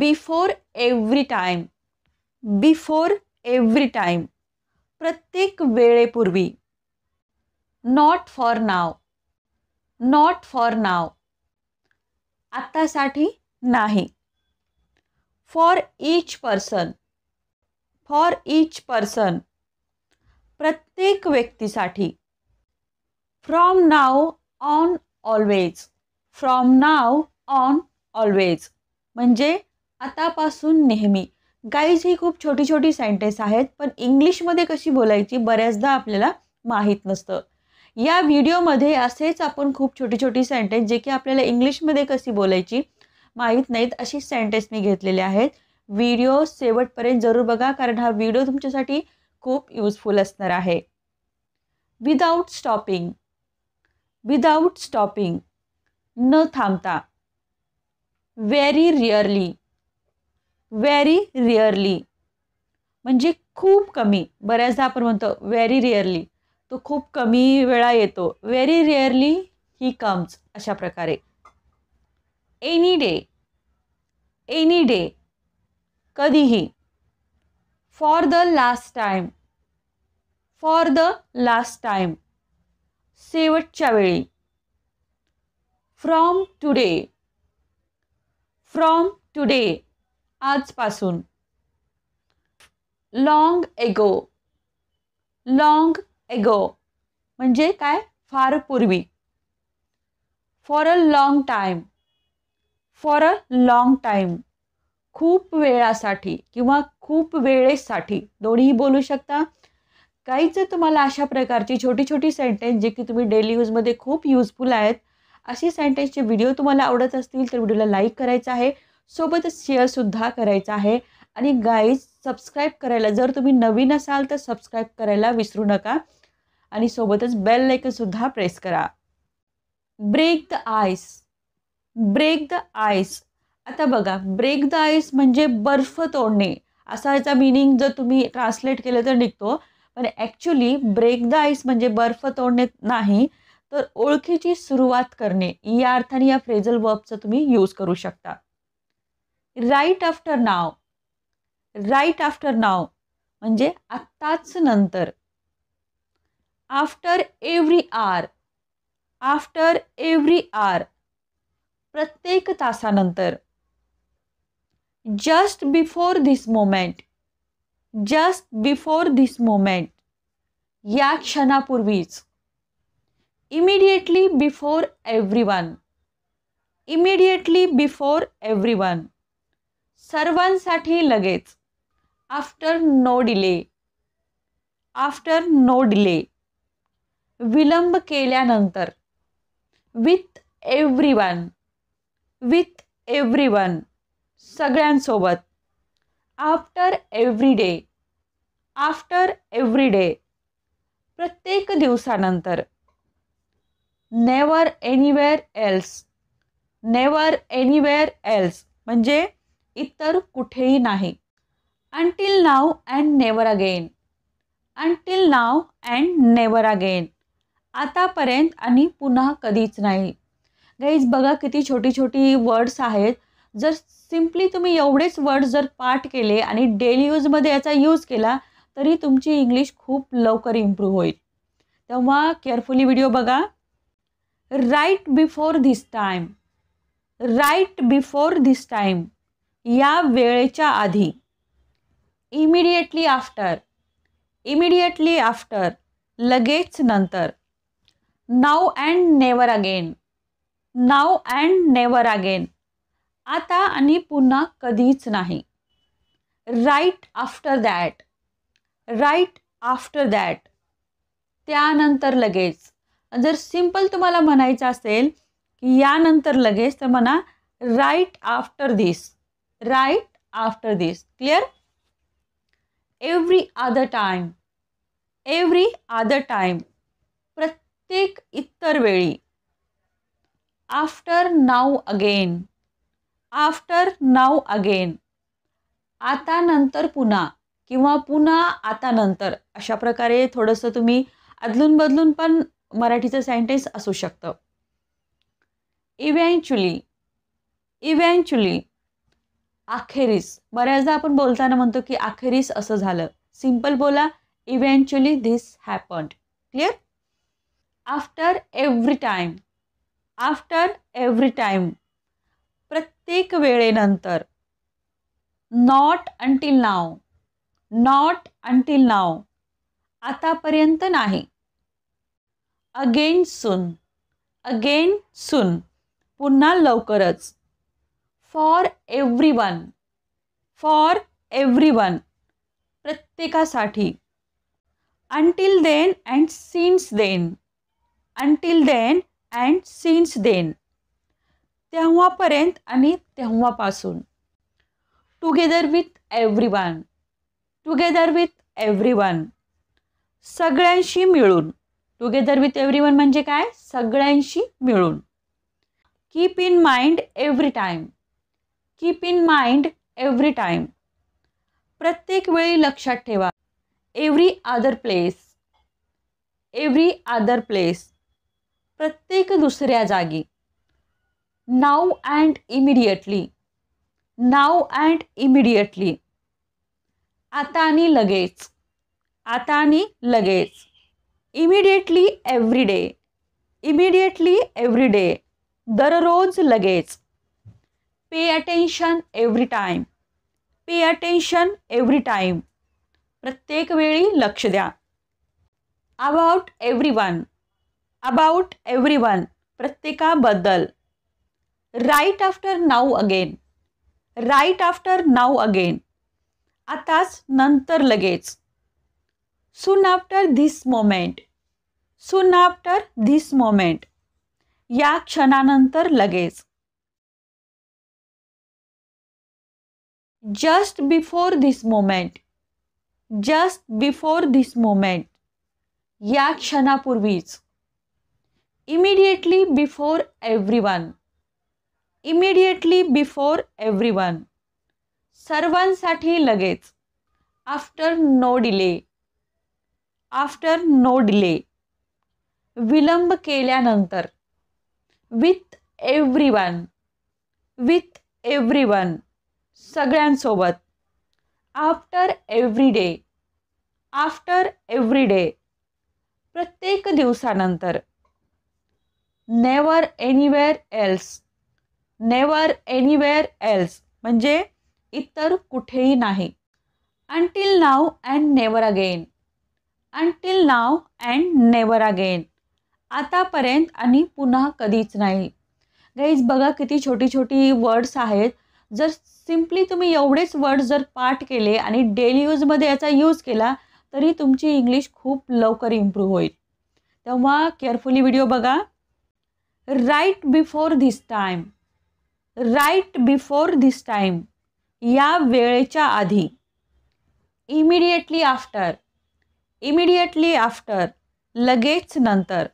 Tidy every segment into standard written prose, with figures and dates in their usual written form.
Before every time, before every time, प्रत्येक वेळेपूर्वी. Not for now, not for now, आत्तासाठी नाही. For each person, for each person, प्रत्येक व्यक्तीसाठी. From now on always, from now on always, म्हणजे आतापासून नेहमी. गाईज ही खूप छोटी छोटी सेंटेन्स आहेत, पण इंग्लिशमध्ये कशी बोलायची बऱ्याचदा आपल्याला माहीत नसतं. या व्हिडिओमध्ये असेच आपण खूप छोटी छोटी सेंटेन्स जे की आपल्याला इंग्लिशमध्ये कशी बोलायची माहीत नाहीत अशी सेंटेन्स मी घेतलेले आहेत. व्हिडिओ शेवटपर्यंत जरूर बघा, कारण हा व्हिडिओ तुमच्यासाठी खूप युजफुल असणार आहे. विदाऊट स्टॉपिंग, विदाऊट स्टॉपिंग, न थांबता. व्हेरी रिअरली, व्हेरी रिअरली, म्हणजे खूप कमी. बऱ्याचदा आपण म्हणतो व्हेरी रिअरली, तो खूप कमी वेळा येतो. व्हेरी रिअरली ही कम्स, अशा प्रकारे. एनी डे, एनी डे, कधीही. For the last time, for the last time, शेवटच्या वेळी. फ्रॉम टुडे, फ्रॉम टुडे, आजपासून. लॉंग एगो, लॉंग एगो, म्हणजे काय, फार पूर्वी. For a long time, for a long time, खूप वेळासाठी किंवा खूप वेळेसाठी, दोन्हीही बोलू शकता. काहीच तुम्हाला अशा प्रकारची छोटी छोटी सेंटेन्स जे की तुम्ही डेली यूजमध्ये खूप युजफुल आहेत अशी सेंटेन्सचे व्हिडिओ तुम्हाला आवडत असतील तर व्हिडिओला लाईक करायचं आहे, सोबतच शेअरसुद्धा करायचं आहे. आणि गाईज सबस्क्राईब करायला, जर तुम्ही नवीन असाल तर सबस्क्राईब करायला विसरू नका आणि सोबतच बेल आयकॉनसुद्धा प्रेस करा. Break the ice, break the ice. आता बघा, ब्रेक द आईस म्हणजे बर्फ तोडणे असा याचा मिनिंग जर तुम्ही ट्रान्सलेट केलं तर निघतो. पण ॲक्च्युली ब्रेक द आईस म्हणजे बर्फ तोडणे नाही, तर ओळखीची सुरुवात करणे या अर्थाने या फ्रेझल वर्बचा तुम्ही यूज करू शकता. Right after now, right after now म्हणजे आत्ताच नंतर. After every hour, after every hour, प्रत्येक तासानंतर. Just before this moment, just before this moment, या क्षणापूर्वीच. Immediately before everyone, immediately before everyone, सर्वांसाठी लगेच. After no delay, after no delay, विलंब केल्यानंतर. विथ एव्हरीवन, विथ एव्हरीवन, सगळ्यांसोबत. After every day, after every day, प्रत्येक दिवसानंतर. Never anywhere else, never anywhere else म्हणजे इतर कुठेही नाही. Until now and never again, until now and never again, आतापर्यंत आणि पुन्हा कधीच नाही. गाईज बघा किती छोटी छोटी वर्ड्स आहेत. जर सिम्पली तुम्ही एवढेच वर्ड्स जर पाठ केले आणि डेली यूजमध्ये याचा यूज केला तरी तुमची इंग्लिश खूप लवकर इम्प्रूव्ह होईल. तेव्हा केअरफुली व्हिडिओ बघा. Right before this time, right before this time, या वेळेच्या आधी. इमिडिएटली आफ्टर, इमिडिएटली आफ्टर, लगेच नंतर. Now and never again, now and never again, आता आणि पुन्हा कधीच नाही. Right after that, right after that, त्यानंतर लगेच. जर सिंपल तुम्हाला म्हणायचं असेल की यानंतर लगेच तर म्हणा right after this, right after this. Clear. Every other time, every other time, प्रत्येक इतर वेळी. After now again, after now again, आता नंतर पुन्हा किंवा पुन्हा आता नंतर, अशा प्रकारे थोडंसं तुम्ही अदलून बदलून पण मराठीचं सेंटेन्स असू शकतं. इव्हेंच्युअली, इव्हेंच्युअली, अखेरीस, बऱ्याचदा आपण बोलताना म्हणतो की अखेरीस असं झालं. सिंपल बोला, eventually this happened. Clear? After every time, after every time, प्रत्येक वेळेनंतर. Not until now, not until now, आतापर्यंत नाही. अगेन सून, अगेन सून, पुन्हा लवकरच. फॉर एव्हरीवन, फॉर एव्हरीवन, प्रत्येकासाठी. Until then and since then, until then and since then, तेव्हापर्यंत आणि तेव्हापासून. Together with everyone, together with everyone, सगळ्यांशी मिळून. टुगेदर विथ एव्हरीवन म्हणजे काय? सगळ्यांशी मिळून. Keep in mind every time, keep in mind every time, प्रत्येक वेळी लक्षात ठेवा. Every other place, every other place, प्रत्येक दुसऱ्या जागी. Now and immediately, now and immediately, आता आणि लगेच, आता आणि लगेच. Immediately every day, immediately every day, दररोज लगेच. Pay attention every time, pay attention every time, प्रत्येक वेळी लक्ष द्या. अबाउट एव्हरीवन, अबाउट एव्हरीवन, प्रत्येकाबद्दल. Right after now again, right after now again, आताच नंतर लगेच. Soon after this moment, soon after this moment, या क्षणानंतर लगेच. Just before this moment, just before this moment, या क्षणापूर्वीच. Immediately before everyone, immediately before everyone, सर्वांसाठी लगेच. After no delay, after no delay, विलंब केल्यानंतर. विथ एव्हरीवन, विथ एव्हरीवन, सगळ्यांसोबत. After every day, after every day, प्रत्येक दिवसानंतर. Never anywhere else, never anywhere else, म्हणजे इतर कुठेही नाही. Until now and never again, until now and never again, आतापर्यंत आणि पुन्हा कधीच नाही. गाईज बघा किती छोटी छोटी वर्ड्स आहेत. जर सिम्पली तुम्ही एवढेच वर्ड्स जर पाठ केले आणि डेली यूजमध्ये याचा यूज केला तरी तुमची इंग्लिश खूप लवकर इम्प्रूव्ह होईल. तेव्हा केअरफुली व्हिडिओ बघा. Right before this time, right before this time, या वेळेच्या आधी. इमिडिएटली आफ्टर, इमिडिएटली आफ्टर, लगेच नंतर.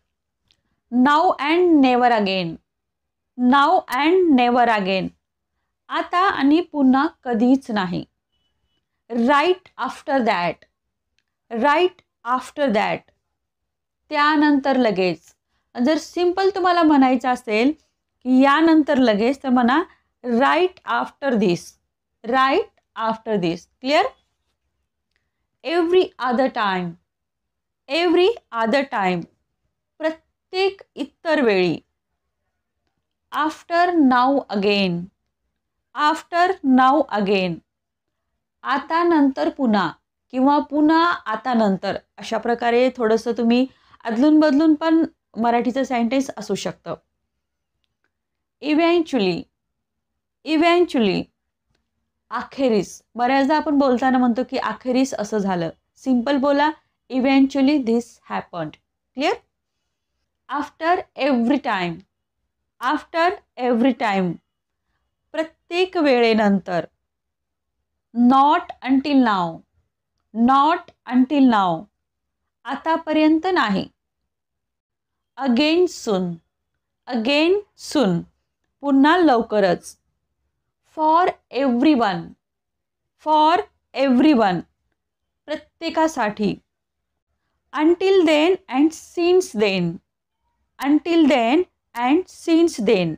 Now and never again, now and never again, आता आणि पुन्हा कधीच नाही. Right after that, right after that, त्यानंतर लगेच. जर सिंपल तुम्हाला म्हणायचं असेल की यानंतर लगेच तर म्हणा right after this, right after this. Clear? Every other time, every other time, प्रत्येक इतर वेळी. After now again, after now again, आता नंतर पुन्हा किंवा पुन्हा आता नंतर, अशा प्रकारे थोडंसं तुम्ही अदलून बदलून पण मराठीचं सेंटेन्स असू शकतं. इव्हेंच्युअली, इव्हेंच्युअली, अखेरीस, बऱ्याचदा आपण बोलताना म्हणतो की अखेरीस असं झालं. सिंपल बोला, eventually this happened. Clear? After every time, after every time, प्रत्येक वेळेनंतर. Not until now, not until now, आतापर्यंत नाही. अगेन सून, अगेन सून, पुन्हा लवकरच. फॉर एव्हरीवन, फॉर एव्हरीवन, प्रत्येकासाठी. Until then and since then, until then and since then,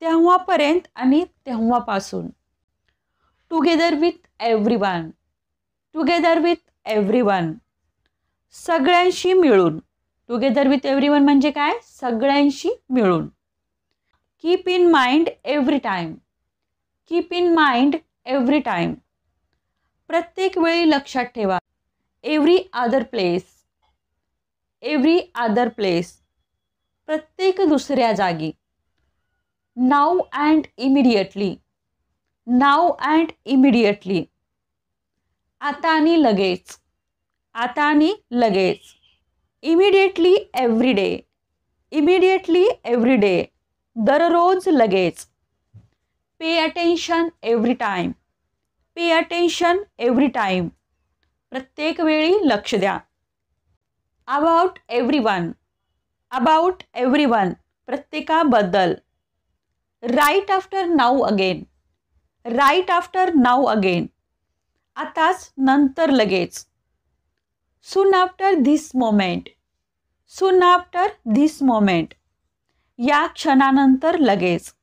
तेव्हापर्यंत आणि तेव्हापासून. Together with everyone, together with everyone, सगळ्यांशी मिळून. टुगेदर विथ एव्हरीवन म्हणजे काय? सगळ्यांशी मिळून. Keep in mind every time, keep in mind every time, प्रत्येक वेळी लक्षात ठेवा. Every other place, every other place, प्रत्येक दुसऱ्या जागी. Now and immediately, now and immediately, आता आणि लगेच, आता आणि लगेच. Immediately every day, immediately every day, दररोज लगेच. Pay attention every time, pay attention every time, प्रत्येक वेळी लक्ष द्या. अबाउट एव्हरीवन, अबाउट एव्हरीवन, प्रत्येकाबद्दल. Right after now again, right after now again, आताच नंतर लगेच. Soon after this moment, soon after this moment, या क्षणानंतर लगेच.